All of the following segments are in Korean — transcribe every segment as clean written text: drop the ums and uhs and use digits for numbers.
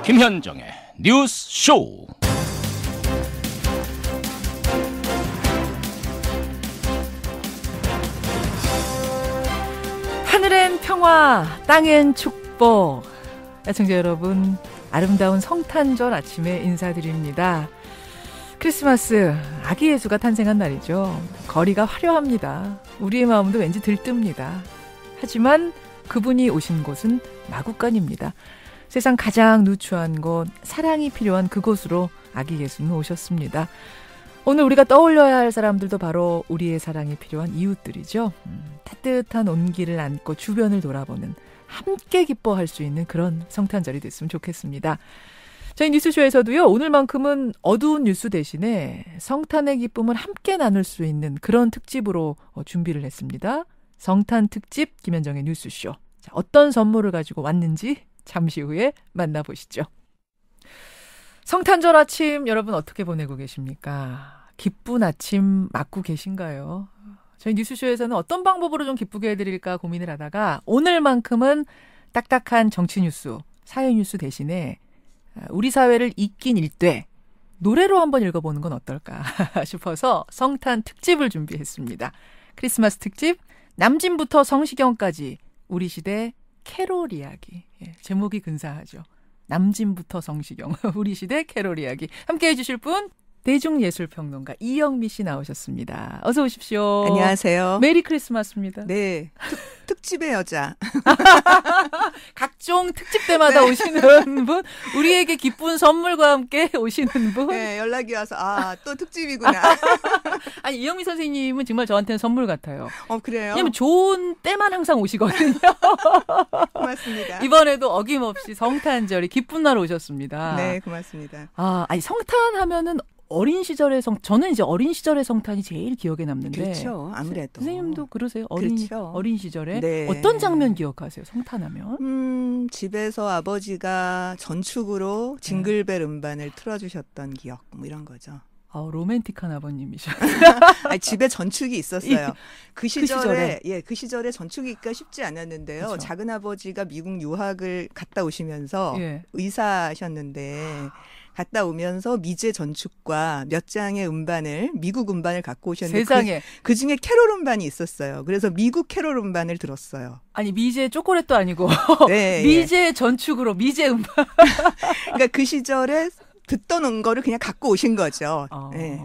김현정의 뉴스 쇼. 하늘엔 평화, 땅엔 축복. 애청자 여러분, 아름다운 성탄절 아침에 인사드립니다. 크리스마스, 아기 예수가 탄생한 날이죠. 거리가 화려합니다. 우리의 마음도 왠지 들뜹니다. 하지만 그분이 오신 곳은 마구간입니다. 세상 가장 누추한 곳, 사랑이 필요한 그곳으로 아기 예수는 오셨습니다. 오늘 우리가 떠올려야 할 사람들도 바로 우리의 사랑이 필요한 이웃들이죠. 따뜻한 온기를 안고 주변을 돌아보는, 함께 기뻐할 수 있는 그런 성탄절이 됐으면 좋겠습니다. 저희 뉴스쇼에서도요, 오늘만큼은 어두운 뉴스 대신에 성탄의 기쁨을 함께 나눌 수 있는 그런 특집으로 준비를 했습니다. 성탄 특집 김현정의 뉴스쇼. 자, 어떤 선물을 가지고 왔는지 잠시 후에 만나보시죠. 성탄절 아침 여러분 어떻게 보내고 계십니까? 기쁜 아침 맞고 계신가요? 저희 뉴스쇼에서는 어떤 방법으로 좀 기쁘게 해드릴까 고민을 하다가 오늘만큼은 딱딱한 정치 뉴스, 사회 뉴스 대신에 우리 사회를 잊긴 읽되 노래로 한번 읽어보는 건 어떨까 싶어서 성탄 특집을 준비했습니다. 크리스마스 특집, 남진부터 성시경까지 우리 시대 캐롤 이야기. 예, 제목이 근사하죠. 남진부터 성시경, 우리 시대 캐롤 이야기. 함께해 주실 분, 대중예술평론가 이영미 씨 나오셨습니다. 어서 오십시오. 안녕하세요. 메리 크리스마스입니다. 네, 특집의 여자. 각종 특집 때마다 네. 오시는 분, 우리에게 기쁜 선물과 함께 오시는 분. 네, 연락이 와서 또 특집이구나. 아니, 이영미 선생님은 정말 저한테는 선물 같아요. 그래요? 왜냐면 좋은 때만 항상 오시거든요. 고맙습니다. 이번에도 어김없이 성탄절이 기쁜 날 오셨습니다. 네, 고맙습니다. 아니 성탄하면은 어린 시절의 저는 이제 어린 시절의 성탄이 제일 기억에 남는데. 그렇죠. 아무래도. 선생님도 그러세요? 그렇죠. 어린 시절에. 네. 어떤 장면 기억하세요? 성탄하면? 집에서 아버지가 전축으로 징글벨 음반을 틀어주셨던 기억, 뭐 이런 거죠. 로맨틱한 아버님이셔. 아니, 집에 전축이 있었어요. 그 시절에 전축이 있기가 쉽지 않았는데요. 그렇죠. 작은 아버지가 미국 유학을 갔다 오시면서 의사하셨는데 갔다 오면서 미제 전축과 몇 장의 미국 음반을 갖고 오셨는데 세상에. 그 중에 캐롤 음반이 있었어요. 그래서 미국 캐롤 음반을 들었어요. 아니 미제 초콜릿도 아니고 네, 미제 전축으로 미제 음반. 그러니까 그 시절에 듣던 거를 그냥 갖고 오신 거죠. 네.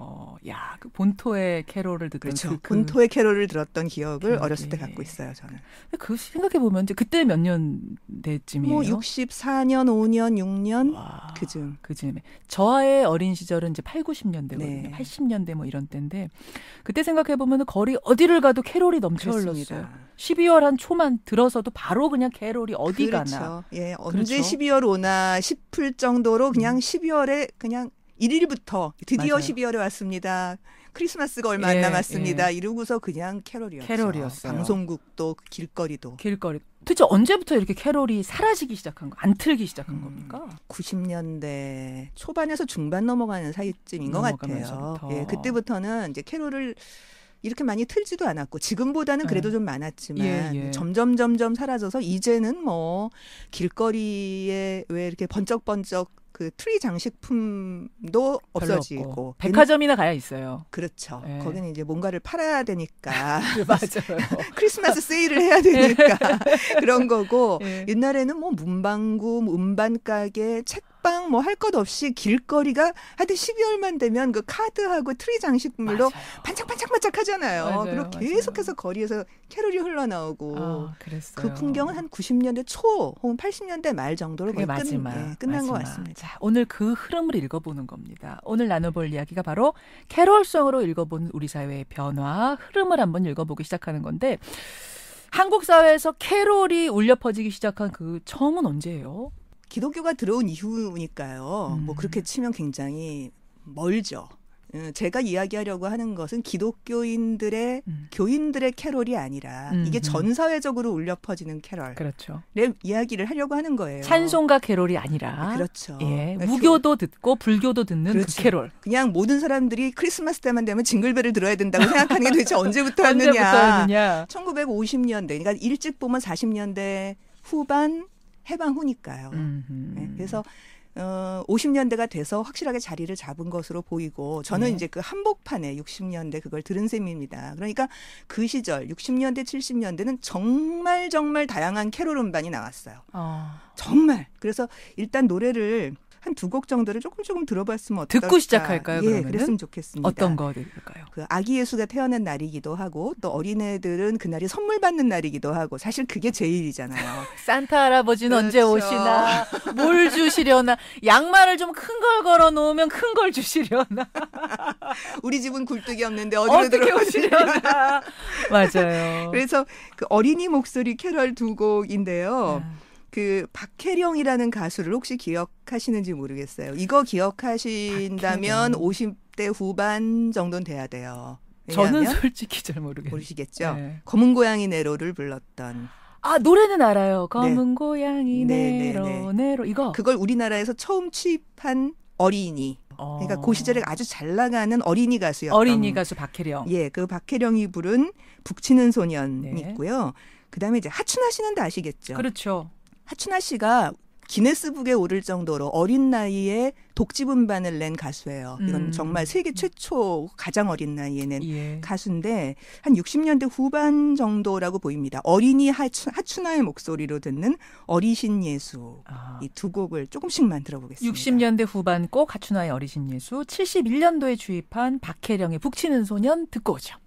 야, 그 본토의 캐롤을 듣던 그렇죠. 본토의 캐롤을 들었던 기억을 어렸을 때 갖고 있어요, 저는. 그 생각해 보면 이제 그때 몇 년대쯤이에요? 뭐 64년, 5년, 6년 그쯤에. 저의 어린 시절은 이제 8, 90년대거든요. 네. 80년대 뭐 이런 때인데 그때 생각해 보면 거리 어디를 가도 캐롤이 넘쳐 흘렀어요. 12월 한 초만 들어서도 바로 그냥 캐롤이 어디 그렇죠. 가나. 예, 언제 12월 오나 싶을 정도로 그냥 12월에 그냥 1일부터 드디어 맞아요. 12월에 왔습니다. 크리스마스가 얼마 안 남았습니다. 이러고서 그냥 캐롤이었어요. 방송국도 길거리도. 도대체 언제부터 이렇게 캐롤이 사라지기 시작한 거, 안 틀기 시작한 겁니까? 90년대 초반에서 중반 넘어가는 사이쯤인 것 같아요. 예, 그때부터는 이제 캐롤을 이렇게 많이 틀지도 않았고 지금보다는 그래도 좀 많았지만 점점 사라져서 이제는 뭐 길거리에 왜 이렇게 번쩍번쩍 그 트리 장식품도 없어지고 백화점이나 가야 있어요. 그렇죠. 거기는 이제 뭔가를 팔아야 되니까 맞아요. 크리스마스 세일을 해야 되니까 그런 거고 옛날에는 뭐 문방구, 음반 가게, 책방 뭐 할 것 없이 길거리가 하여튼 12월만 되면 그 카드하고 트리 장식물로 반짝반짝 하잖아요. 그리고 계속해서 거리에서 캐롤이 흘러나오고 그 풍경은 한 90년대 초 혹은 80년대 말 정도로 거의 끝난 것 같습니다. 자, 오늘 그 흐름을 읽어보는 겁니다. 오늘 나눠볼 이야기가 바로 캐롤송으로 읽어보는 우리 사회의 변화, 흐름을 한번 읽어보기 시작하는 건데 한국 사회에서 캐롤이 울려 퍼지기 시작한 그 처음은 언제예요? 기독교가 들어온 이후니까요. 뭐 그렇게 치면 굉장히 멀죠. 제가 이야기하려고 하는 것은 기독교인들의 교인들의 캐롤이 아니라 이게 전 사회적으로 울려 퍼지는 캐롤. 그렇죠. 이야기를 하려고 하는 거예요. 찬송가 캐롤이 아니라. 그렇죠. 예, 무교도 듣고 불교도 듣는 그렇죠. 그 캐롤. 그냥 모든 사람들이 크리스마스 때만 되면 징글벨을 들어야 된다고 생각하는 게 도대체 언제부터였느냐. 1950년대. 그러니까 일찍 보면 40년대 후반 해방 후니까요. 네, 그래서 50년대가 돼서 확실하게 자리를 잡은 것으로 보이고 저는 이제 그 한복판에 60년대 그걸 들은 셈입니다. 그러니까 그 시절 60년대 70년대는 정말 다양한 캐롤 음반이 나왔어요. 정말. 그래서 일단 노래를 한 2곡 정도를 조금 들어봤으면 어떨까. 듣고 시작할까요? 그러면은? 그랬으면 좋겠습니다. 어떤 거 들을까요? 그 아기 예수가 태어난 날이기도 하고 또 어린애들은 그날이 선물 받는 날이기도 하고 사실 그게 제일이잖아요. 산타 할아버지는 그렇죠. 언제 오시나 뭘 주시려나 양말을 좀 큰 걸 걸어놓으면 큰 걸 주시려나 우리 집은 굴뚝이 없는데 어디로 어떻게 들어오시려나. 오시려나. 맞아요. 그래서 그 어린이 목소리 캐럴 2곡인데요. 그 박혜령이라는 가수를 혹시 기억하시는지 모르겠어요. 이거 기억하신다면 박혜령. 50대 후반 정도는 돼야 돼요. 저는 솔직히 잘 모르겠어요. 모르시겠죠? 네. 검은 고양이 네로를 불렀던. 노래는 알아요. 검은 네. 고양이 네로 네로 이거. 그걸 우리나라에서 처음 취입한 어린이. 그러니까 그 시절에 아주 잘 나가는 어린이 가수였던. 어린이 가수 박혜령. 예, 그 박혜령이 부른 북치는 소년이 네. 있고요. 그다음에 이제 하춘아 씨는 다 아시겠죠? 그렇죠. 하춘아 씨가 기네스북에 오를 정도로 어린 나이에 독집 음반을 낸 가수예요. 이건 정말 세계 최초 가장 어린 나이에 낸 가수인데 한 60년대 후반 정도라고 보입니다. 어린이 하춘아의 목소리로 듣는 어리신 예수. 이 2곡을 조금씩만 들어보겠습니다. 60년대 후반 곡 하춘아의 어리신 예수, 71년도에 주입한 박혜령의 북치는 소년 듣고 오죠.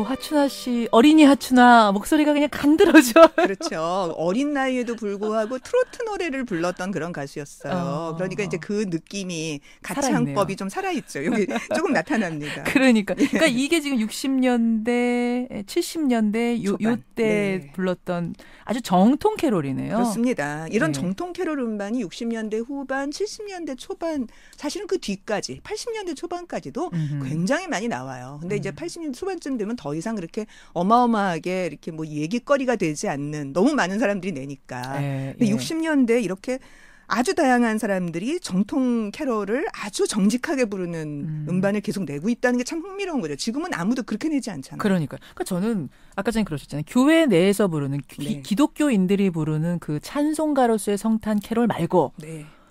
하춘아 씨, 어린이 하춘아 목소리가 그냥 간드러져. 그렇죠. 어린 나이에도 불구하고 트로트 노래를 불렀던 그런 가수였어요. 그러니까 이제 그 느낌이 가창법이 좀 살아있죠. 여기 조금 나타납니다. 그러니까 이게 지금 60년대, 70년대 요때 불렀던 아주 정통 캐롤이네요. 그렇습니다. 이런 정통 캐롤 음반이 60년대 후반, 70년대 초반, 사실은 그 뒤까지 80년대 초반까지도 굉장히 많이 나와요. 근데 이제 80년대 초반쯤 되면 더 이상 그렇게 어마어마하게 이렇게 뭐 얘기거리가 되지 않는 너무 많은 사람들이 내니까. 근데 60년대 이렇게 아주 다양한 사람들이 정통 캐롤을 아주 정직하게 부르는 음반을 계속 내고 있다는 게 참 흥미로운 거죠. 지금은 아무도 그렇게 내지 않잖아요. 그러니까 저는 아까 전에 그러셨잖아요. 교회 내에서 부르는 기독교인들이 부르는 그 찬송가로서의 성탄 캐롤 말고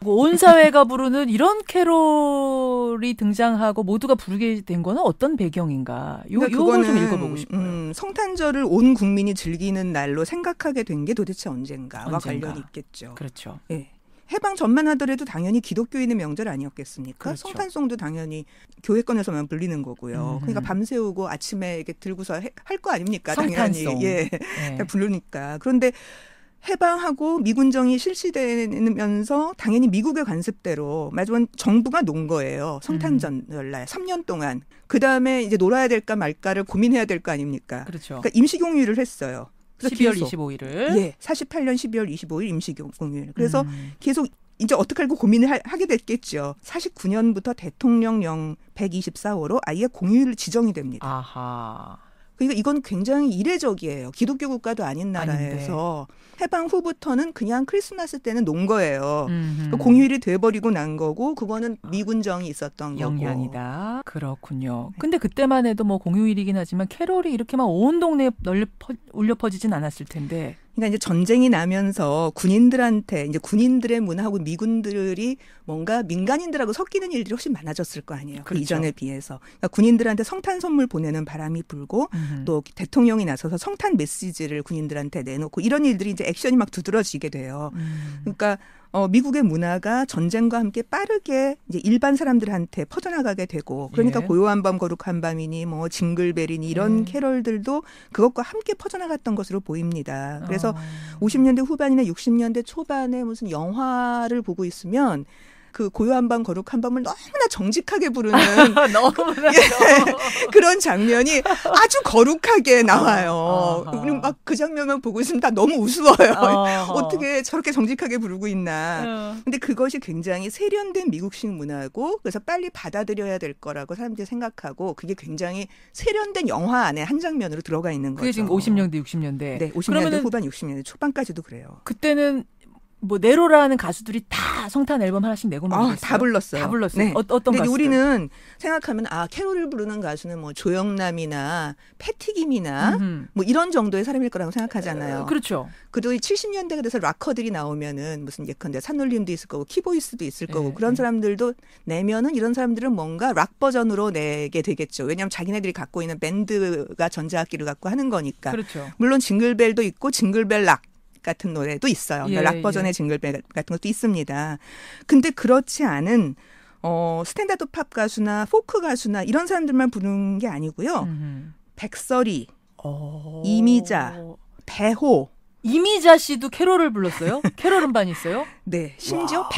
온 사회가 부르는 이런 캐롤이 등장하고 모두가 부르게 된 거는 어떤 배경인가? 요거 좀 읽어보고 싶어요. 성탄절을 온 국민이 즐기는 날로 생각하게 된 게 도대체 언젠가와 관련이 있겠죠. 그렇죠. 네. 해방 전만 하더라도 당연히 기독교인의 명절 아니었겠습니까? 그렇죠. 성탄송도 당연히 교회권에서만 불리는 거고요. 그러니까 밤새우고 아침에 이렇게 들고서 할 거 아닙니까? 성탄송. 당연히. 부르니까. 그런데 해방하고 미군정이 실시되면서 당연히 미국의 관습대로 마지막 정부가 논 거예요. 성탄절날 3년 동안. 그다음에 이제 놀아야 될까 말까를 고민해야 될 거 아닙니까? 그렇죠. 그러니까 임시공휴일을 했어요. 12월 25일을. 예, 48년 12월 25일 임시공휴일. 그래서 계속 이제 어떻게 하고 고민을 하게 됐겠죠. 49년부터 대통령령 124호로 아예 공휴일 지정이 됩니다. 아하. 그러니까 이건 굉장히 이례적이에요. 기독교 국가도 아닌 나라에서 해방 후부터는 그냥 크리스마스 때는 논 거예요. 공휴일이 돼버리고 난 거고 그거는 미군정이 있었던 영향이다. 그렇군요. 근데 그때만 해도 뭐 공휴일이긴 하지만 캐롤이 이렇게 막 온 동네에 울려 퍼지진 않았을 텐데. 그러니까 이제 전쟁이 나면서 군인들한테 이제 군인들의 문화하고 미군들이 뭔가 민간인들하고 섞이는 일들이 훨씬 많아졌을 거 아니에요. 그렇죠. 그 이전에 비해서. 그러니까 군인들한테 성탄 선물 보내는 바람이 불고 또 대통령이 나서서 성탄 메시지를 군인들한테 내놓고 이런 일들이 이제 액션이 막 두드러지게 돼요. 그러니까 미국의 문화가 전쟁과 함께 빠르게 이제 일반 사람들한테 퍼져나가게 되고 그러니까 고요한 밤 거룩한 밤이니 뭐 징글벨이니 이런 캐럴들도 그것과 함께 퍼져나갔던 것으로 보입니다. 그래서 50년대 후반이나 60년대 초반에 무슨 영화를 보고 있으면 그 고요한밤 거룩한밤을 너무나 정직하게 부르는 너무나 그런 장면이 아주 거룩하게 나와요. 우리 막 그 장면만 보고 있으면 다 너무 우스워요. 어떻게 저렇게 정직하게 부르고 있나. 근데 그것이 굉장히 세련된 미국식 문화고 그래서 빨리 받아들여야 될 거라고 사람들이 생각하고 그게 굉장히 세련된 영화 안에 한 장면으로 들어가 있는 거죠. 그게 지금 50년대, 60년대. 네, 50년대 후반, 60년대 초반까지도 그래요. 그때는 뭐 네로라는 가수들이 다 성탄 앨범 하나씩 내고 막 그랬어요? 다 불렀어요. 다 불렀어요. 네. 어떤 가수들? 우리는 생각하면 캐롤을 부르는 가수는 뭐 조영남이나 패티김이나 뭐 이런 정도의 사람일 거라고 생각하잖아요. 그렇죠. 그래도 70년대가 돼서 락커들이 나오면은 무슨 예컨대 산울림도 있을 거고 키보이스도 있을 거고 그런 사람들도 내면은 이런 사람들은 뭔가 락 버전으로 내게 되겠죠. 왜냐하면 자기네들이 갖고 있는 밴드가 전자악기를 갖고 하는 거니까. 그렇죠. 물론 징글벨도 있고 징글벨 락 같은 노래도 있어요. 락 버전의 징글벨 같은 것도 있습니다. 근데 그렇지 않은 스탠다드 팝 가수나 포크 가수나 이런 사람들만 부르는 게 아니고요. 백설이, 이미자, 배호. 이미자 씨도 캐롤을 불렀어요? 캐롤 음반 있어요? 네. 심지어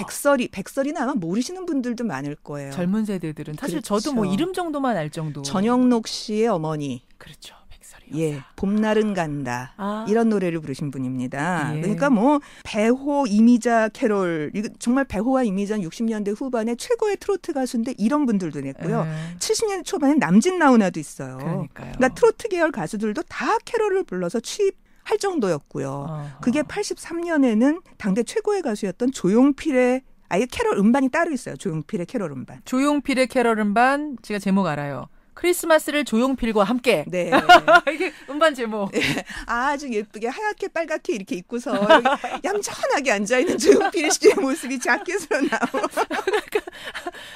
백설이는 아마 모르시는 분들도 많을 거예요. 젊은 세대들은. 사실 그렇죠. 저도 뭐 이름 정도만 알 정도. 전영록 씨의 어머니. 그렇죠. 예, 봄날은 간다. 이런 노래를 부르신 분입니다. 예. 그러니까 뭐 배호, 이미자, 캐롤 이거 정말 배호와 이미자는 60년대 후반에 최고의 트로트 가수인데 이런 분들도 냈고요. 70년대 초반에 남진 나훈아도 있어요. 그러니까요. 그러니까 트로트 계열 가수들도 다 캐롤을 불러서 취입할 정도였고요. 그게 83년에는 당대 최고의 가수였던 조용필의 아예 캐롤 음반이 따로 있어요. 조용필의 캐롤 음반. 조용필의 캐롤 음반 제가 제목 알아요. 크리스마스를 조용필과 함께. 네. 이게 음반 제목. 네. 아주 예쁘게 하얗게 빨갛게 이렇게 입고서 얌전하게 앉아있는 조용필 씨의 모습이 자켓으로 나오고.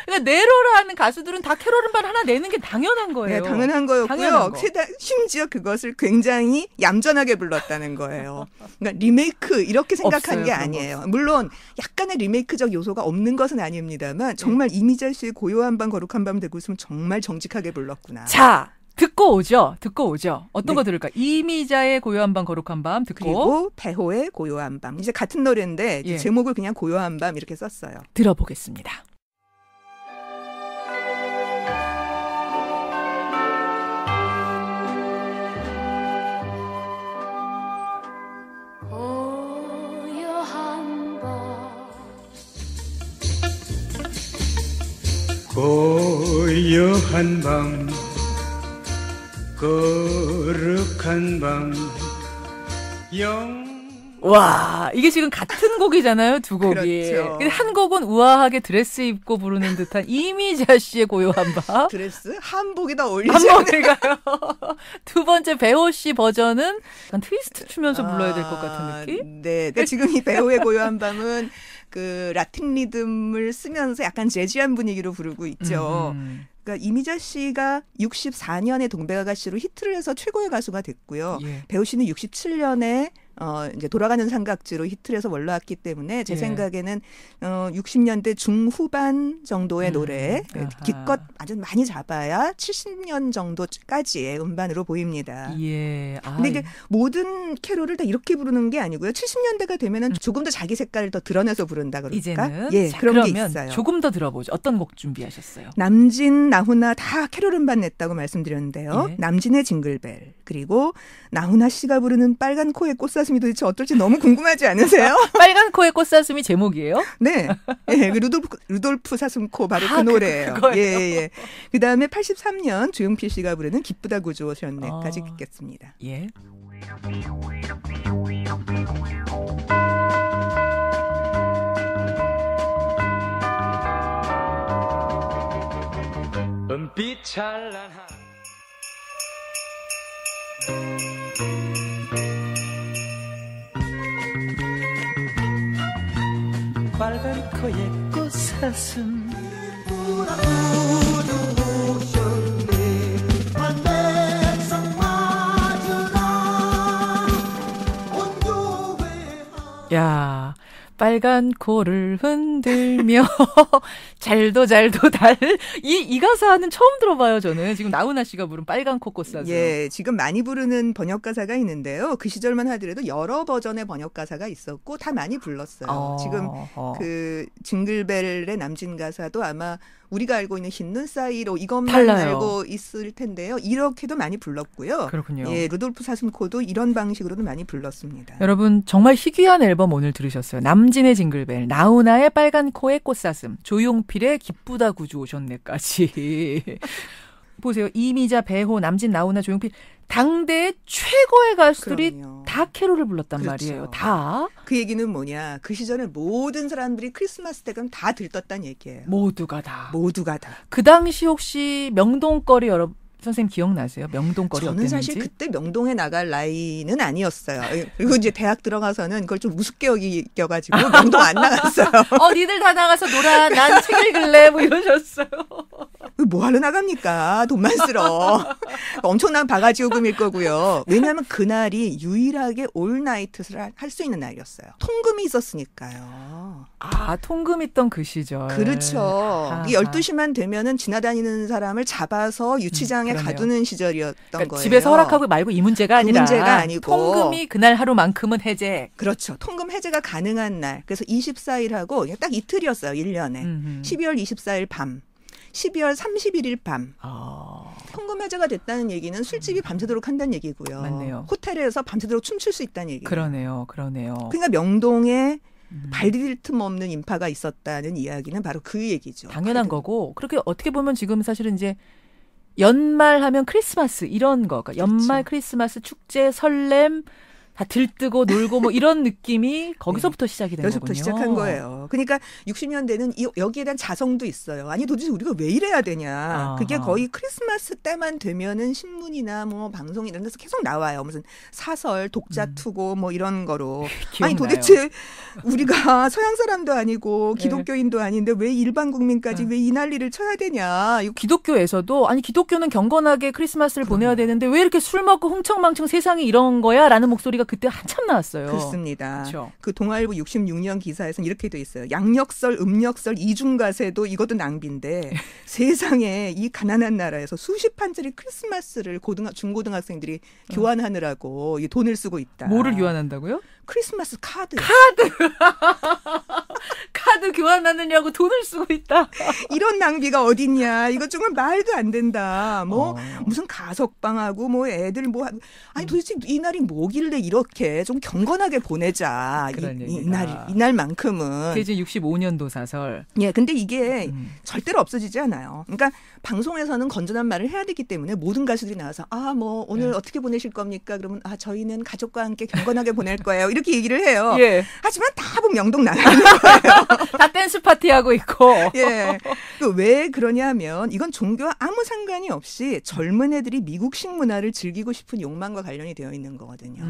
그러니까 네로라는 가수들은 다 캐롤 음반 하나 내는 게 당연한 거예요. 네, 당연한 거였고요. 당연한 거. 심지어 그것을 굉장히 얌전하게 불렀다는 거예요. 그러니까 리메이크 이렇게 생각한 없어요, 게 아니에요. 물론 약간의 리메이크적 요소가 없는 것은 아닙니다만 정말 이미자 씨의 고요한 밤 거룩한 밤 되고 있으면 정말 정직하게 불렀구나. 자, 듣고 오죠. 어떤 거 들을까? 이미자의 고요한 밤 거룩한 밤 듣고. 그리고 배호의 고요한 밤. 이제 같은 노래인데 예. 제목을 그냥 고요한 밤 이렇게 썼어요. 들어보겠습니다. 고요한 밤 거룩한 밤 와, 이게 지금 같은 곡이잖아요, 두 곡이. 그렇죠. 근데 한 곡은 우아하게 드레스 입고 부르는 듯한 이미자 씨의 고요한 밤. 드레스? 한복이 더 어울리지 않아요? 한복일까요? 두 번째 배호 씨 버전은 약간 트위스트 추면서 불러야 될 것 같은 느낌? 네. 그러니까 지금 이 배우의 고요한 밤은 그 라틴 리듬을 쓰면서 약간 재즈한 분위기로 부르고 있죠. 그러니까 이미자 씨가 64년에 동백아가씨로 히트를 해서 최고의 가수가 됐고요. 예. 배우 씨는 67년에 이제 돌아가는 삼각지로 히트를 해서 올라왔기 때문에 제 예. 생각에는 60년대 중후반 정도의 노래 기껏 아주 많이 잡아야 70년 정도까지의 음반으로 보입니다. 예. 근데 이게 모든 캐롤을 다 이렇게 부르는 게 아니고요. 70년대가 되면은 조금 더 자기 색깔을 더 드러내서 부른다 그럴까? 이제는 예, 자, 그런 게 그러면 있어요. 조금 더 들어보죠. 어떤 곡 준비하셨어요? 남진, 나훈아 다 캐롤 음반 냈다고 말씀드렸는데요. 예. 남진의 징글벨 그리고 나훈아 씨가 부르는 빨간 코의 꽃사슴이 도대체 어떨지 너무 궁금하지 않으세요? 빨간 코의 꽃사슴이 제목이에요? 네, 예, 그 루돌프 사슴코 바로 그 노래예요. 예. 그 다음에 83년 조용필 씨가 부르는 기쁘다 구주 오셨네까지 듣겠습니다. 예. 은빛 찬란한 빨간 코의 꽃사슴 야, 빨간 코를 흔들며 잘도 이 가사는 처음 들어봐요. 저는 지금 나훈아 씨가 부른 빨간 코코 사슴. 예, 지금 많이 부르는 번역 가사가 있는데요. 그 시절만 하더라도 여러 버전의 번역 가사가 있었고 다 많이 불렀어요. 지금 그 징글벨의 남진 가사도 아마 우리가 알고 있는 흰눈 사이로 이것만 달라요. 알고 있을 텐데요. 이렇게도 많이 불렀고요. 그렇군요. 예, 루돌프 사슴코도 이런 방식으로도 많이 불렀습니다. 여러분 정말 희귀한 앨범 오늘 들으셨어요. 남진의 징글벨, 나훈아의 빨간 코의 꽃사슴, 조용필의 기쁘다 구주 오셨네까지. 보세요. 이미자, 배호, 남진, 나훈아, 조용필 당대의 최고의 가수들이 그럼요. 다 캐롤을 불렀단 그렇죠. 말이에요. 다. 그 얘기는 뭐냐. 그 시절에 모든 사람들이 크리스마스 때 그럼 다 들떴다는 얘기예요. 모두가 다. 모두가 다. 그 당시 혹시 명동거리 여러분 선생님 기억나세요? 명동거리 저는 어땠는지? 사실 그때 명동에 나갈 나이는 아니었어요. 그리고 이제 대학 들어가서는 그걸 좀 우습게 여겨가지고 명동 안 나갔어요. 니들 다 나가서 놀아. 난 책 읽을래. 뭐 이러셨어요. 뭐하러 나갑니까? 돈만 쓸어. 엄청난 바가지 요금일 거고요. 왜냐하면 그날이 유일하게 올나이트를 할 수 있는 날이었어요. 통금이 있었으니까요. 아, 통금 있던 그 시절. 그렇죠. 아하. 12시만 되면은 지나다니는 사람을 잡아서 유치장에 그러네요. 가두는 시절이었던 그러니까 거예요. 집에서 허락하고 말고 이 문제가 아니라 문제가 아니고. 통금이 그날 하루만큼은 해제. 그렇죠. 통금 해제가 가능한 날. 그래서 24일하고 딱 이틀이었어요. 1년에. 12월 24일 밤. 12월 31일 밤. 통금 해제가 됐다는 얘기는 술집이 밤새도록 한다는 얘기고요. 맞네요. 호텔에서 밤새도록 춤출 수 있다는 얘기예요. 그러네요. 그러니까 명동에 발디딜 틈 없는 인파가 있었다는 이야기는 바로 그 얘기죠. 당연한 거고 그렇게 어떻게 보면 지금 사실은 이제 연말하면 크리스마스 이런 거, 그러니까 연말 크리스마스 축제 설렘 다 들뜨고 놀고 뭐 이런 느낌이 거기서부터 시작이 된 여기서부터 거군요. 시작한 거예요. 그러니까 60년대는 여기에 대한 자성도 있어요. 아니 도대체 우리가 왜 이래야 되냐. 그게 거의 크리스마스 때만 되면은 신문이나 뭐 방송 이런 데서 계속 나와요. 무슨 사설, 독자 투고 뭐 이런 거로. 아니 도대체 우리가 서양 사람도 아니고 기독교인도 아닌데 왜 일반 국민까지 왜 이 난리를 쳐야 되냐. 기독교에서도 아니 기독교는 경건하게 크리스마스를 보내야 되는데 왜 이렇게 술 먹고 흥청망청 세상이 이런 거야? 라는 목소리가 그때 한참 나왔어요. 그렇습니다. 그렇죠. 그 동아일보 66년 기사에서는 이렇게 돼 있어요. 양력설, 음력설, 이중과세도 이것도 낭비인데 세상에 이 가난한 나라에서 수십 판짜리 크리스마스를 중고등학생들이 교환하느라고 이 돈을 쓰고 있다. 뭐를 교환한다고요? 크리스마스 카드. 카드 교환하느냐고 돈을 쓰고 있다. 이런 낭비가 어딨냐. 이거 정말 말도 안 된다. 뭐 무슨 가석방하고 뭐 애들 뭐 아니 도대체 이날이 뭐길래 이렇게 좀 경건하게 보내자. 이날만큼은. 그게 이제 65년도 사설. 예, 근데 이게 절대로 없어지지 않아요. 그러니까 방송에서는 건전한 말을 해야 되기 때문에 모든 가수들이 나와서 뭐 오늘 어떻게 보내실 겁니까? 그러면 저희는 가족과 함께 경건하게 보낼 거예요. 이렇게 얘기를 해요. 예. 하지만 다 보면 명동 나가는 거예요. 다 댄스 파티 하고 있고. 예. 왜 그러냐면 이건 종교와 아무 상관이 없이 젊은 애들이 미국식 문화를 즐기고 싶은 욕망과 관련이 되어 있는 거거든요.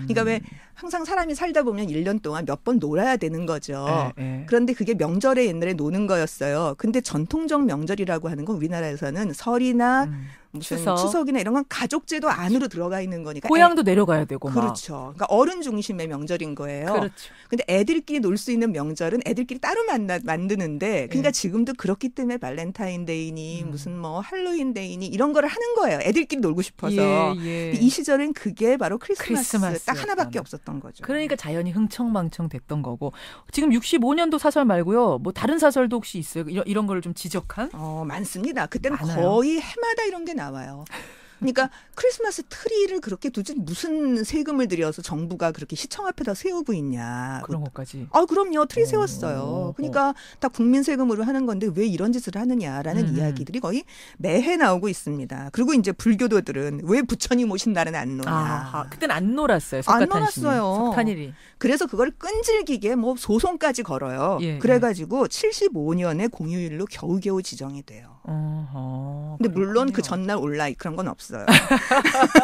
그러니까 왜 항상 사람이 살다 보면 1년 동안 몇 번 놀아야 되는 거죠. 그런데 그게 명절에 옛날에 노는 거였어요. 근데 전통적 명절이라고 하는 건 우리나라에서는 설이나 무슨 추석이나 이런 건 가족제도 안으로 들어가 있는 거니까. 고향도 내려가야 되고 막. 그렇죠. 그러니까 어른 중심의 명절인 거예요. 그렇죠. 근데 애들끼리 놀 수 있는 명절은 애들끼리 따로 만드는데 그러니까 지금도 그렇기 때문에 발렌타인데이니 무슨 뭐 할로윈데이니 이런 거를 하는 거예요. 애들끼리 놀고 싶어서. 이 시절엔 그게 바로 크리스마스 딱 하나밖에 없었던 거죠. 그러니까 자연이 흥청망청 됐던 거고. 지금 65년도 사설 말고요. 뭐 다른 사설도 혹시 있어요? 이런 거를 좀 지적한? 많습니다. 그때는 많아요. 거의 해마다 이런 게 나와요. 그러니까 크리스마스 트리를 그렇게 도대체 무슨 세금을 들여서 정부가 그렇게 시청 앞에다 세우고 있냐. 그런 것까지. 그럼요. 트리 세웠어요. 그러니까 다 국민 세금으로 하는 건데 왜 이런 짓을 하느냐라는 이야기들이 거의 매해 나오고 있습니다. 그리고 이제 불교도들은 왜 부처님 오신 날은 안 노냐. 그때는 안 놀았어요. 안 놀았어요. 석탄일이. 그래서 그걸 끈질기게 뭐 소송까지 걸어요. 그래가지고 75년에 공휴일로 겨우겨우 지정이 돼요. 근데 물론 그 전날 온라인 그런 건 없어요. 했어요.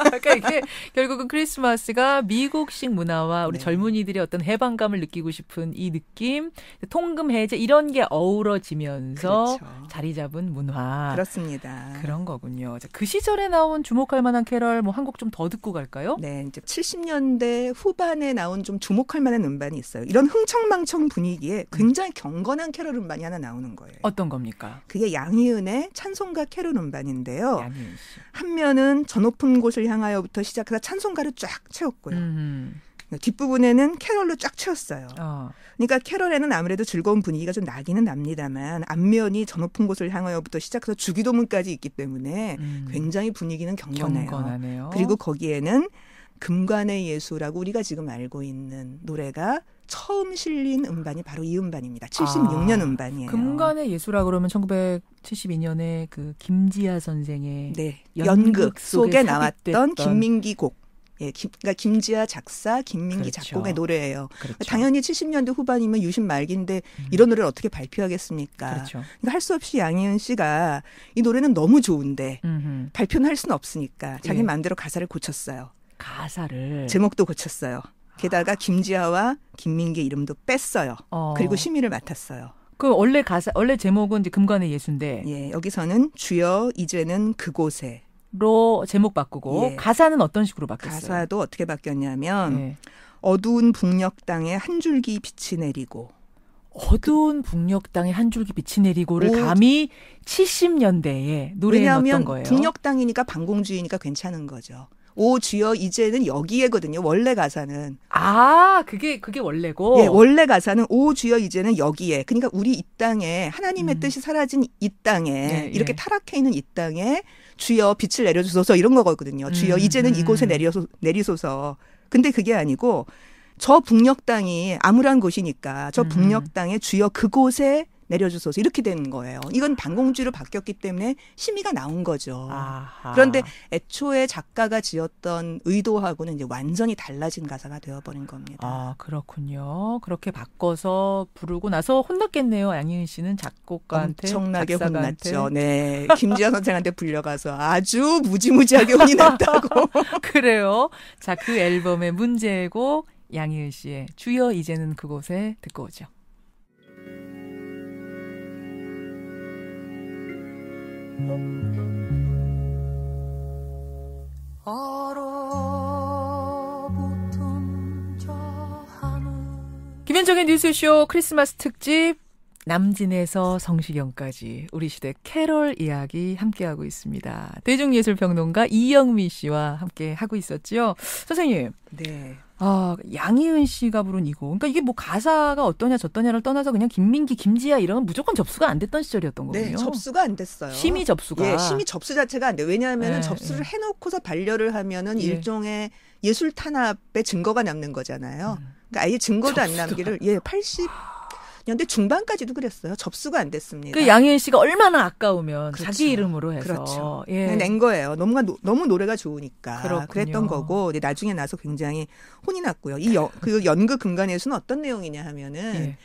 그러니까 이게 결국은 크리스마스가 미국식 문화와 우리 네. 젊은이들이 어떤 해방감을 느끼고 싶은 이 느낌, 통금 해제 이런 게 어우러지면서 그렇죠. 자리 잡은 문화. 그렇습니다. 그런 거군요. 자, 그 시절에 나온 주목할 만한 캐럴 뭐 한 곡 좀 더 듣고 갈까요? 네, 이제 70년대 후반에 나온 좀 주목할 만한 음반이 있어요. 이런 흥청망청 분위기에 굉장히 경건한 캐럴 음반이 하나 나오는 거예요. 어떤 겁니까? 그게 양희은의 찬송가 캐롤 음반인데요. 양희은 씨. 한 면은 저 높은 곳을 향하여부터 시작해서 찬송가를 쫙 채웠고요. 뒷부분에는 캐럴로 쫙 채웠어요. 그러니까 캐럴에는 아무래도 즐거운 분위기가 좀 나기는 납니다만 앞면이 저 높은 곳을 향하여부터 시작해서 주기도문까지 있기 때문에 굉장히 분위기는 경건해요. 경건하네요. 그리고 거기에는 금관의 예수라고 우리가 지금 알고 있는 노래가 처음 실린 음반이 바로 이 음반입니다. 76년 음반이에요. 금관의 예수라 그러면 1972년에 그 김지아 선생의 네, 연극 속에 속에 나왔던 삽입됐던. 김민기 곡. 예, 그러니까 김지아 작사, 김민기 그렇죠. 작곡의 노래예요. 그렇죠. 당연히 70년대 후반이면 유신 말기인데 이런 노래를 어떻게 발표하겠습니까? 그렇죠. 그러니까 할 수 없이 양희은 씨가 이 노래는 너무 좋은데 발표는 할 수는 없으니까 자기 예. 마음대로 가사를 고쳤어요. 가사를 제목도 고쳤어요. 게다가 김지아와 김민기 이름도 뺐어요. 그리고 심의를 맡았어요. 그 원래 원래 제목은 이제 금관의 예수인데 예, 여기서는 주여 이제는 그곳에 로 제목 바꾸고 예. 가사는 어떤 식으로 바뀌었어요? 가사도 어떻게 바뀌었냐면 예. 어두운 북녘 땅에 한 줄기 빛이 내리고 어두운 북녘 땅에 한 줄기 빛이 내리고를 오. 감히 70년대에 노래에 왜냐하면 넣었던 거예요. 북녘 땅이니까 반공주의니까 괜찮은 거죠. 오 주여 이제는 여기에거든요. 원래 가사는. 아, 그게 원래고. 예, 원래 가사는 오 주여 이제는 여기에. 그러니까 우리 이 땅에 하나님의 뜻이 사라진 이 땅에 예, 이렇게 예. 타락해 있는 이 땅에 주여 빛을 내려주소서 이런 거거든요. 주여 이제는 이곳에 내리소서. 근데 그게 아니고 저 북녘 땅이 암울한 곳이니까 저 북녘 땅에 주여 그곳에 내려주소서 이렇게 되는 거예요. 이건 반공주의로 바뀌었기 때문에 심의가 나온 거죠. 아하. 그런데 애초에 작가가 지었던 의도하고는 이제 완전히 달라진 가사가 되어버린 겁니다. 아, 그렇군요. 그렇게 바꿔서 부르고 나서 혼났겠네요. 양희은 씨는 작곡가한테. 엄청나게 작사가한테. 혼났죠. 네, 김지아 선생한테 불려가서 아주 무지무지하게 혼이 났다고. 그래요. 자, 그 앨범의 문제곡 양희은 씨의 주여 이제는 그곳에 듣고 오죠. 김현정의 뉴스쇼 크리스마스 특집 남진에서 성시경까지 우리 시대 캐롤 이야기 함께하고 있습니다. 대중예술평론가 이영미 씨와 함께 하고 있었죠. 선생님. 네. 양희은 씨가 부른 이 곡. 그러니까 이게 뭐 가사가 어떠냐 저떠냐를 떠나서 그냥 김민기, 김지아 이런 무조건 접수가 안 됐던 시절이었던 거군요. 네, 접수가 안 됐어요. 심의 접수가. 예, 심의 접수 자체가 안 돼요. 왜냐하면 네, 접수를 해놓고서 반려를 하면은 예. 일종의 예술 탄압의 증거가 남는 거잖아요. 그러니까 아예 증거도 안 남기를 80년대 중반까지도 그랬어요. 접수가 안 됐습니다. 그 양희은 씨가 얼마나 아까우면 그렇죠. 자기 이름으로 해서 그렇죠. 예. 그냥 낸 거예요. 너무 노래가 좋으니까 그렇군요. 그랬던 거고 근데 나중에 나서 굉장히 혼이 났고요. 그 연극 금관예수는 어떤 내용이냐 하면은 예.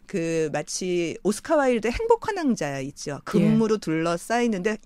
그 마치 오스카 와일드의 행복한 왕자 있죠. 금으로 둘러싸이는데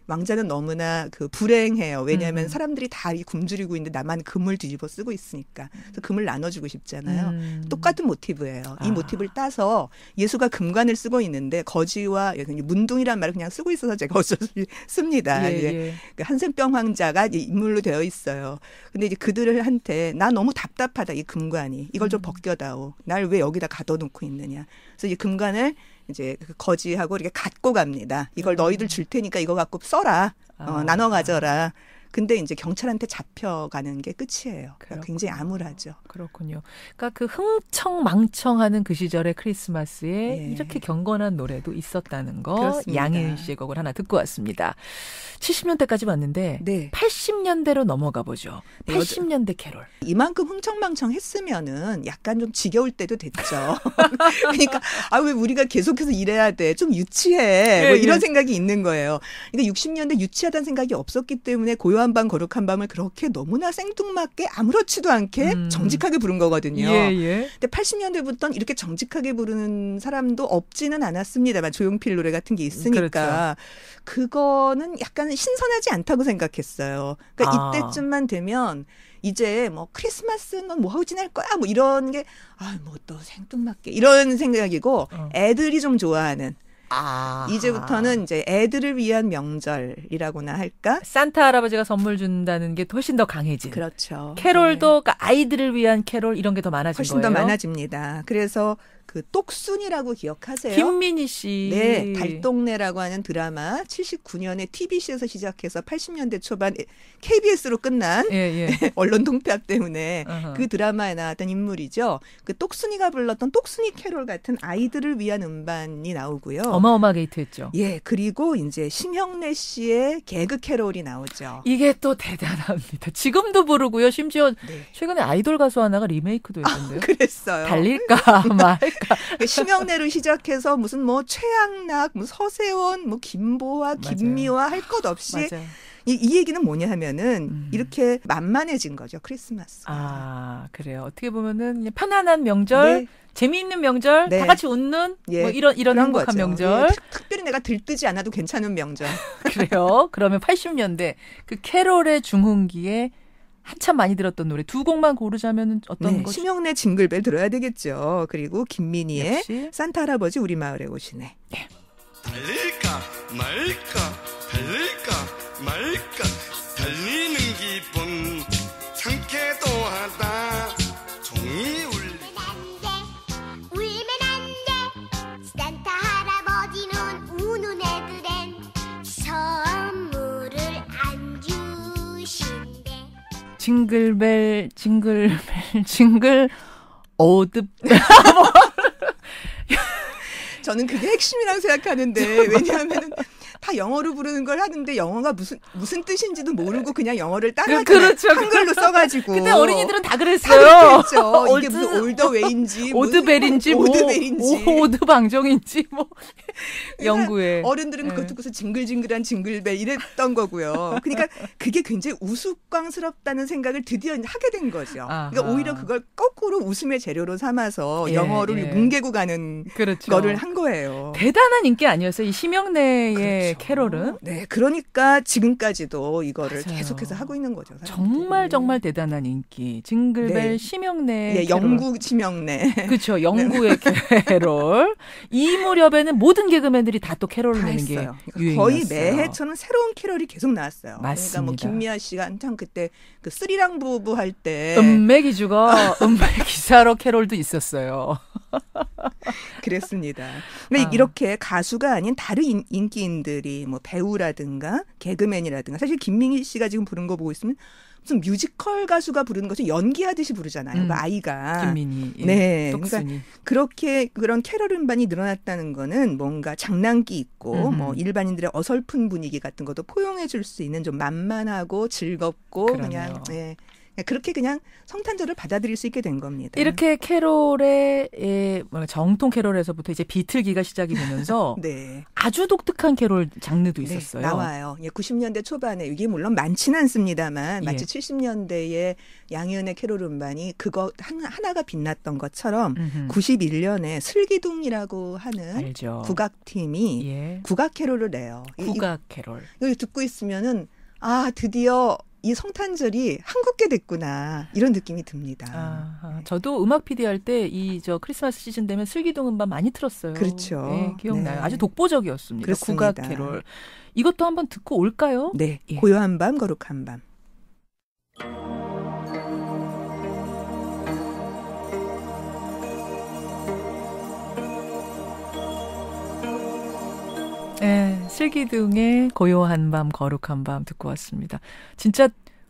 왕자는 너무나 그 불행해요. 왜냐하면 사람들이 다 굶주리고 있는데 나만 금을 뒤집어 쓰고 있으니까. 그래서 금을 나눠주고 싶잖아요. 똑같은 모티브예요. 이 모티브를 따서 예수가 금관을 쓰고 있는데 거지와 문둥이란 말을 그냥 쓰고 있어서 제가 어쩔 수 없이 씁니다. 예. 그 한센병 황자가 인물로 되어 있어요. 근데 이제 그들한테 나 너무 답답하다 이 금관이. 이걸 좀 벗겨다오. 날 왜 여기다 가둬놓고 있느냐. 그래서 이 금관을 이제 거지하고 이렇게 갖고 갑니다. 이걸 너희들 줄 테니까 이거 갖고 써라. 나눠 가져라. 근데 이제 경찰한테 잡혀가는 게 끝이에요. 그러니까 굉장히 암울하죠. 그렇군요. 그러니까 그 흥청망청하는 그 시절의 크리스마스에 예. 이렇게 경건한 노래도 있었다는 거 그렇습니다. 양희은 씨의 곡을 하나 듣고 왔습니다. 70년대까지 왔는데 네. 80년대로 넘어가 보죠. 네, 80년대 캐롤. 이만큼 흥청망청 했으면은 약간 좀 지겨울 때도 됐죠. 그러니까 왜 우리가 계속해서 이래야 돼? 좀 유치해. 뭐 예, 이런 예. 생각이 있는 거예요. 그러니까 60년대 유치하다는 생각이 없었기 때문에 고요 고요한 밤 거룩한 밤을 그렇게 너무나 생뚱맞게 아무렇지도 않게 정직하게 부른 거거든요. 예, 예. 근데 80년대부터는 이렇게 정직하게 부르는 사람도 없지는 않았습니다만 조용필 노래 같은 게 있으니까 그거는 약간 신선하지 않다고 생각했어요. 그러니까 이때쯤만 되면 이제 뭐 크리스마스는 뭐 하고 지낼 거야 뭐 이런 게 뭐 또 생뚱맞게 이런 생각이고 애들이 좀 좋아하는 이제부터는 이제 애들을 위한 명절이라고나 할까? 산타 할아버지가 선물 준다는 게 훨씬 더 강해진. 그렇죠. 캐롤도 그러니까 아이들을 위한 캐롤 이런 게 더 많아진 훨씬 거예요. 더 많아집니다. 그래서 그 똑순이라고 기억하세요? 김민희 씨. 네, 달동네라고 하는 드라마 79년에 TBC에서 시작해서 80년대 초반 KBS로 끝난 언론 통폐합 때문에 그 드라마에 나왔던 인물이죠. 그 똑순이가 불렀던 똑순이 캐롤 같은 아이들을 위한 음반이 나오고요. 어마어마하게 히트했죠. 예, 그리고 이제 심형래 씨의 개그 캐롤이 나오죠. 이게 또 대단합니다. 지금도 부르고요. 심지어 최근에 아이돌 가수 하나가 리메이크도 했던데요. 그랬어요. 달릴까 말까. 심형래로 시작해서 무슨 뭐 최양락, 뭐 서세원, 뭐 김보아, 김미화 할 것 없이 맞아요. 이 얘기는 뭐냐 하면은 이렇게 만만해진 거죠. 크리스마스. 그래요. 어떻게 보면은 편안한 명절, 재미있는 명절, 다 같이 웃는 뭐 이런 행복한 거죠. 명절. 특별히 내가 들뜨지 않아도 괜찮은 명절. 그래요. 그러면 80년대 그 캐롤의 중흥기에 한참 많이 들었던 노래 두 곡만 고르자면 어떤 거죠? 심형래 징글벨 들어야 되겠죠. 그리고 김민희의 역시. 산타 할아버지 우리 마을에 오시네. 달릴까 말까 달릴까 말까 달리는 기분 상쾌도 하다 종이 울리면 안돼 산타 할아버지는 우는 애들엔 선물을 안 주신대. 징글벨 징글 오드 저는 그게 핵심이라고 생각하는데 왜냐하면 다 영어로 부르는 걸 하는데 영어가 무슨 뜻인지도 모르고 그냥 영어를 따라하잖아요. 그렇죠. 한글로 써가지고. 근데 어린이들은 다 그랬어요. 다 그랬죠. 이게 무슨 올더웨이인지 오드벨인지 오드벨인지 오드방정인지 뭐 영구에 어른들은 그거 듣고서 징글징글한 징글벨 이랬던 거고요. 그러니까 그게 굉장히 우스꽝스럽다는 생각을 드디어 하게 된 거죠. 그러니까 오히려 그걸 거꾸로 웃음의 재료로 삼아서 영어를 뭉개고 가는 거를 한 거예요. 대단한 인기 아니었어요? 이 심형래의 캐롤은? 네, 그러니까 지금까지도 이거를 계속해서 하고 있는 거죠. 정말 정말 대단한 인기. 징글벨 심형래 캐롤. 영구 심형래. 그렇죠. 영구의 캐롤. 이 무렵에는 모든 개그맨들이 다 또 캐롤을 내는 게 유행이었어요. 거의 매해처럼 새로운 캐롤이 계속 나왔어요. 맞습니다. 그러니까 뭐 김미아 씨가 한참 그때 그 쓰리랑 부부 할 때 은매 기주가 은매 기사로 캐롤도 있었어요. 그랬습니다. 근데 이렇게 가수가 아닌 다른 인기인들이 뭐 배우라든가 개그맨이라든가 사실 김민희 씨가 지금 부른 거 보고 있으면 무슨 뮤지컬 가수가 부르는 것을 연기하듯이 부르잖아요. 그 아이가. 김민희. 네. 똑순이. 그러니까 그렇게 그런 캐럴 음반이 늘어났다는 거는 뭔가 장난기 있고 뭐 일반인들의 어설픈 분위기 같은 것도 포용해 줄 수 있는 좀 만만하고 즐겁고 그러네요. 그냥 그렇게 그냥 성탄절을 받아들일 수 있게 된 겁니다. 이렇게 캐롤의 정통 캐롤에서부터 이제 비틀기가 시작이 되면서 아주 독특한 캐롤 장르도 있었어요. 나와요. 90년대 초반에 이게 물론 많지는 않습니다만 마치 70년대의 양희은의 캐롤 음반이 그거 하나가 빛났던 것처럼 91년에 슬기둥이라고 하는 알죠. 국악팀이 국악 캐롤을 내요. 국악 캐롤. 이걸 듣고 있으면은 드디어 이 성탄절이 한국게 됐구나 이런 느낌이 듭니다. 저도 음악 PD 할 때 이 크리스마스 시즌 되면 슬기동 음반 많이 틀었어요. 그렇죠. 네, 기억나요. 아주 독보적이었습니다. 그렇습니다. 국악 캐롤. 이것도 한번 듣고 올까요? 네. 고요한 밤 거룩한 밤. 네, 슬기둥의 고요한 밤 거룩한 밤 듣고 왔습니다. 진짜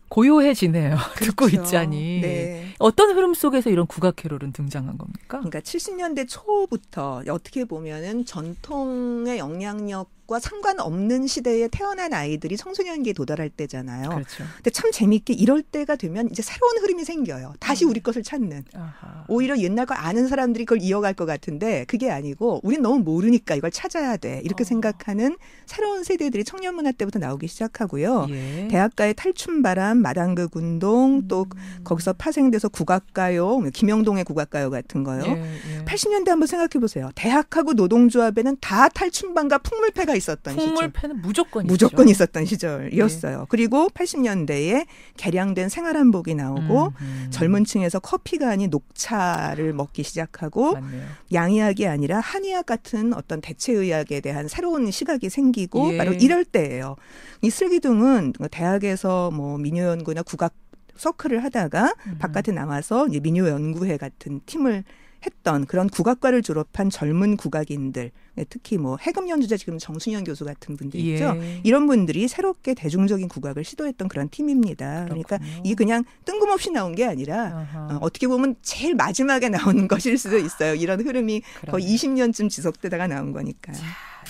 고요해지네요. 듣고 있자니. 어떤 흐름 속에서 이런 국악 캐롤은 등장한 겁니까? 그러니까 70년대 초부터 어떻게 보면은 전통의 영향력 것과 상관없는 시대에 태어난 아이들이 청소년기에 도달할 때잖아요. 그렇죠. 근데 참 재미있게 이럴 때가 되면 이제 새로운 흐름이 생겨요. 다시 우리 것을 찾는. 아하. 오히려 옛날 거 아는 사람들이 그걸 이어갈 것 같은데 그게 아니고 우린 너무 모르니까 이걸 찾아야 돼. 이렇게 생각하는 새로운 세대들이 청년문화 때부터 나오기 시작하고요. 예. 대학가의 탈춤바람, 마당극 운동, 또 거기서 파생돼서 국악가요, 김영동의 국악가요 같은 거요. 예. 80년대 한번 생각해 보세요. 대학하고 노동조합에는 다 탈춤반과 풍물패가 있었던 시절. 풍물패는 무조건 무조건 있었던 시절이었어요. 그리고 80년대에 개량된 생활한복이 나오고 젊은 층에서 커피가 아닌 녹차를 먹기 시작하고 맞네요. 양의학이 아니라 한의학 같은 어떤 대체의학에 대한 새로운 시각이 생기고 예. 바로 이럴 때예요. 이 슬기둥은 대학에서 뭐 민요연구나 국악 서클을 하다가 바깥에 나와서 이제 민요연구회 같은 팀을 했던 그런 국악과를 졸업한 젊은 국악인들, 특히 뭐 해금 연주자 지금 정순현 교수 같은 분들 있죠. 예. 이런 분들이 새롭게 대중적인 국악을 시도했던 그런 팀입니다. 그러니까 그렇군요. 이게 그냥 뜬금없이 나온 게 아니라 아하. 어떻게 보면 제일 마지막에 나오는 것일 수도 있어요. 이런 흐름이 거의 그러네. 20년쯤 지속되다가 나온 거니까.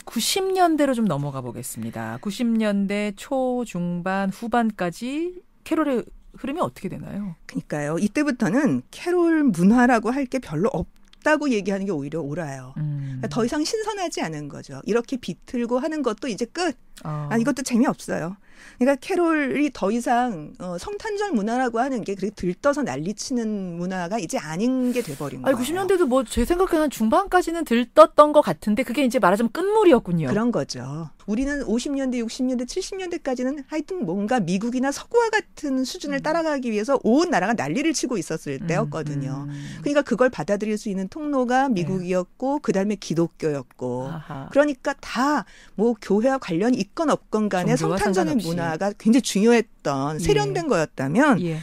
90년대로 좀 넘어가 보겠습니다. 90년대 초, 중반, 후반까지 캐롤의 흐름이 어떻게 되나요? 그러니까요. 이때부터는 캐롤 문화라고 할 게 별로 없다고 얘기하는 게 오히려 옳아요. 그러니까 더 이상 신선하지 않은 거죠. 이렇게 비틀고 하는 것도 이제 끝. 이것도 재미없어요. 그러니까 캐롤이 더 이상 성탄절 문화라고 하는 게 그렇게 들떠서 난리치는 문화가 이제 아닌 게 돼버린 거예요. 90년대도 뭐 제 생각에는 한 중반까지는 들떴던 것 같은데 그게 이제 말하자면 끝물이었군요. 그런 거죠. 우리는 50년대, 60년대, 70년대까지는 하여튼 뭔가 미국이나 서구와 같은 수준을 따라가기 위해서 온 나라가 난리를 치고 있었을 때였거든요. 그러니까 그걸 받아들일 수 있는 통로가 미국이었고 그다음에 기독교였고 아하. 그러니까 다 뭐 교회와 관련이 있건 없건 간에 종교와 성탄절의 상관없이. 문화가 굉장히 중요했던 세련된 거였다면 예.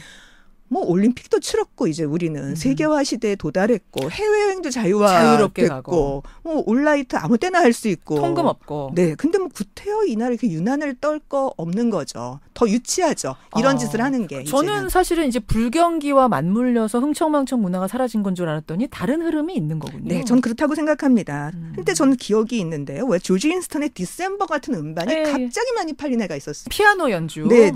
뭐 올림픽도 치렀고 이제 우리는 세계화 시대에 도달했고 해외여행도 자유롭게 자유화됐고 가고. 뭐 온라이트 아무 때나 할 수 있고 통금 없고. 네, 근데 뭐 구태여 이날 이렇게 유난을 떨 거 없는 거죠. 더 유치하죠. 이런 짓을 하는 게. 저는 이제는. 사실은 이제 불경기와 맞물려서 흥청망청 문화가 사라진 건 줄 알았더니 다른 흐름이 있는 거군요. 네, 전 그렇다고 생각합니다. 근데 저는 기억이 있는데요. 왜 조지 인스턴의 디셈버 같은 음반이 예. 갑자기 많이 팔린 애가 있었어요. 피아노 연주. 네.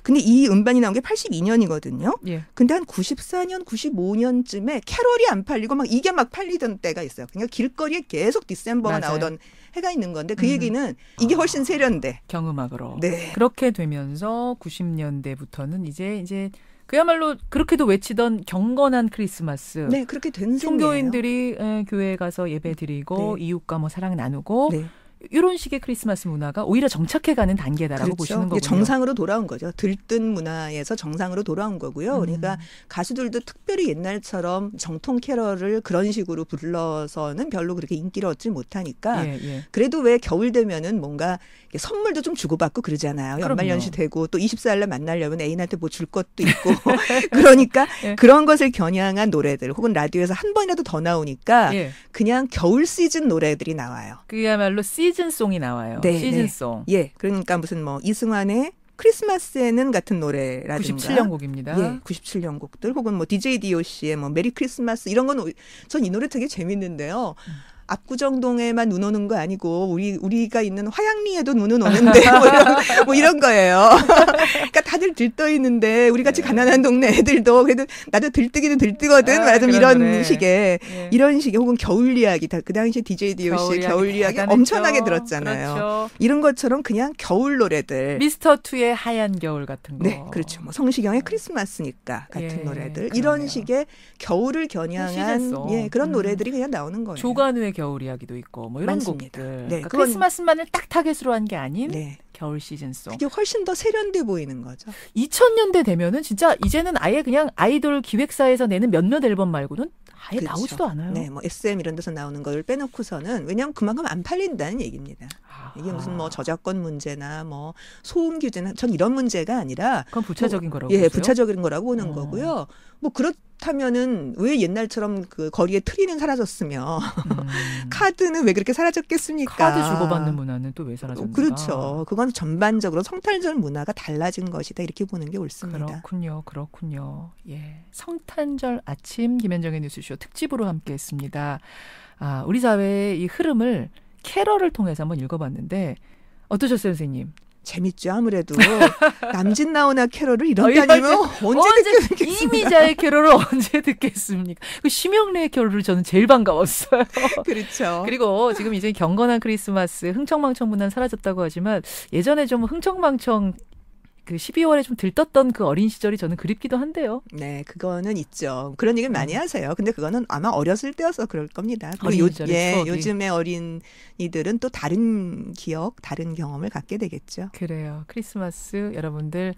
근데 이 음반이 나온 게 82년이거든요. 예. 근데 한 94년, 95년쯤에 캐롤이 안 팔리고 막 이게 막 팔리던 때가 있어요. 그러니까 길거리에 계속 디셈버가 맞아요. 나오던 해가 있는 건데 그 얘기는 이게 훨씬 세련돼. 경음악으로. 네. 그렇게 되면서 90년대부터는 이제 그야말로 그렇게도 외치던 경건한 크리스마스. 네, 그렇게 된 셈이에요. 종교인들이 교회에 가서 예배 드리고 네. 이웃과 뭐 사랑 나누고 네. 이런 식의 크리스마스 문화가 오히려 정착해가는 단계다라고 보시는 이게 거군요. 정상으로 돌아온 거죠. 들뜬 문화에서 정상으로 돌아온 거고요. 그러니까 가수들도 특별히 옛날처럼 정통 캐럴을 그런 식으로 불러서는 별로 그렇게 인기를 얻지 못하니까 예. 그래도 왜 겨울 되면은 뭔가 선물도 좀 주고받고 그러잖아요. 연말연시 되고 또 24일 날 만나려면 애인한테 뭐 줄 것도 있고 그러니까 예. 그런 것을 겨냥한 노래들 혹은 라디오에서 한 번이라도 더 나오니까 예. 그냥 겨울 시즌 노래들이 나와요. 그야말로 시즌송이 나와요. 네, 시즌송. 예, 그러니까 무슨 뭐 이승환의 크리스마스에는 같은 노래라든가 97년 곡입니다. 예, 97년 곡들 혹은 뭐 DJ DOC의 뭐 메리 크리스마스 이런 건 전 이 노래 되게 재밌는데요. 압구정동에만 눈 오는 거 아니고 우리가 있는 화양리에도 눈은 오는데 뭐 이런 거예요. 그러니까 다들 들떠 있는데 우리 같이 가난한 동네 애들도 그래도 나도 들뜨기는 들뜨거든. 말하자면 이런 노래. 식의 예. 이런 식의 혹은 겨울 이야기 그 당시에 DJ DOC의 겨울 이야기 엄청나게 들었잖아요. 그렇죠. 이런 것처럼 그냥 겨울 노래들. 미스터 투의 하얀 겨울 같은 거. 네, 그렇죠. 뭐 성시경의 크리스마스니까 같은 예, 노래들. 그러네요. 이런 식의 겨울을 겨냥한 시즌송. 그런 노래들이 그냥 나오는 거예요. 조관우의 겨울 이야기도 있고 뭐 이런 많습니다. 곡들. 네, 그러니까 그건- 크리스마스만을 딱 타겟으로 한 게 아닌 네. 겨울 시즌송. 그게 훨씬 더 세련돼 보이는 거죠. 2000년대 되면은 진짜 이제는 아예 그냥 아이돌 기획사에서 내는 몇몇 앨범 말고는 아예 그렇죠. 나오지도 않아요. 네, 뭐 SM 이런 데서 나오는 걸 빼놓고서는 왜냐하면 그만큼 안 팔린다는 얘기입니다. 이게 무슨 뭐 저작권 문제나 뭐 소음 규제나 전 이런 문제가 아니라 그건 부차적인 거라고 예, 보세요? 부차적인 거라고 보는 거고요. 뭐 그렇다면은 왜 옛날처럼 그 거리에 트리는 사라졌으며 카드는 왜 그렇게 사라졌겠습니까? 카드 주고받는 문화는 또 왜 사라졌는가? 그렇죠. 그건 전반적으로 성탄절 문화가 달라진 것이다 이렇게 보는 게 옳습니다. 그렇군요. 예, 성탄절 아침 김현정의 뉴스쇼 특집으로 함께했습니다. 우리 사회의 이 흐름을 캐럴을 통해서 한번 읽어봤는데 어떠셨어요, 선생님? 재밌죠. 아무래도 남진 나오나 캐럴을 이런다니면 언제 듣겠습니까? 이미자의 캐럴을 언제 듣겠습니까? 그 심영래의 캐럴을 저는 제일 반가웠어요. 그렇죠. 그리고 지금 이제 경건한 크리스마스, 흥청망청 문화는 사라졌다고 하지만 예전에 좀 흥청망청 그 12월에 좀 들떴던 그 어린 시절이 저는 그립기도 한데요. 네, 그거는 있죠. 그런 얘기를 많이 하세요. 근데 그거는 아마 어렸을 때여서 그럴 겁니다. 어린 시절의 추억이. 요즘의 어린이들은 또 다른 기억, 다른 경험을 갖게 되겠죠. 그래요. 크리스마스 여러분들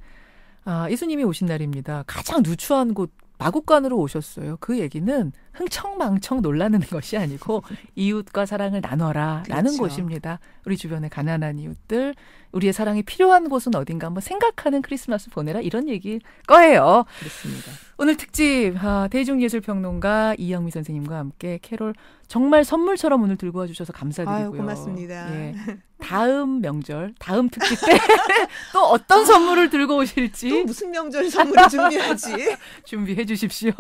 예수님이 오신 날입니다. 가장 누추한 곳 마국간으로 오셨어요. 그 얘기는 흥청망청 놀라는 것이 아니고 이웃과 사랑을 나눠라 라는 그렇죠. 곳입니다. 우리 주변의 가난한 이웃들, 우리의 사랑이 필요한 곳은 어딘가 한번 생각하는 크리스마스 보내라 이런 얘기일 거예요. 그렇습니다. 오늘 특집 대중예술평론가 이영미 선생님과 함께 캐롤 정말 선물처럼 오늘 들고 와주셔서 감사드리고요. 아유, 고맙습니다. 예. 다음 명절, 다음 특집 때 또 어떤 선물을 들고 오실지 또 무슨 명절 선물을 준비하지? 준비해 주십시오.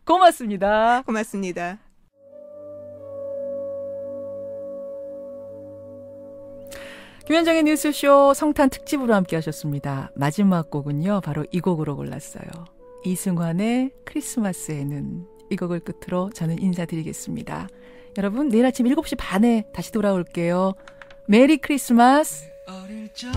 고맙습니다. 고맙습니다. 김현정의 뉴스쇼 성탄 특집으로 함께 하셨습니다. 마지막 곡은요. 바로 이 곡으로 골랐어요. 이승환의 크리스마스에는. 이 곡을 끝으로 저는 인사드리겠습니다. 여러분 내일 아침 7시 반에 다시 돌아올게요. 메리 크리스마스. 어릴 적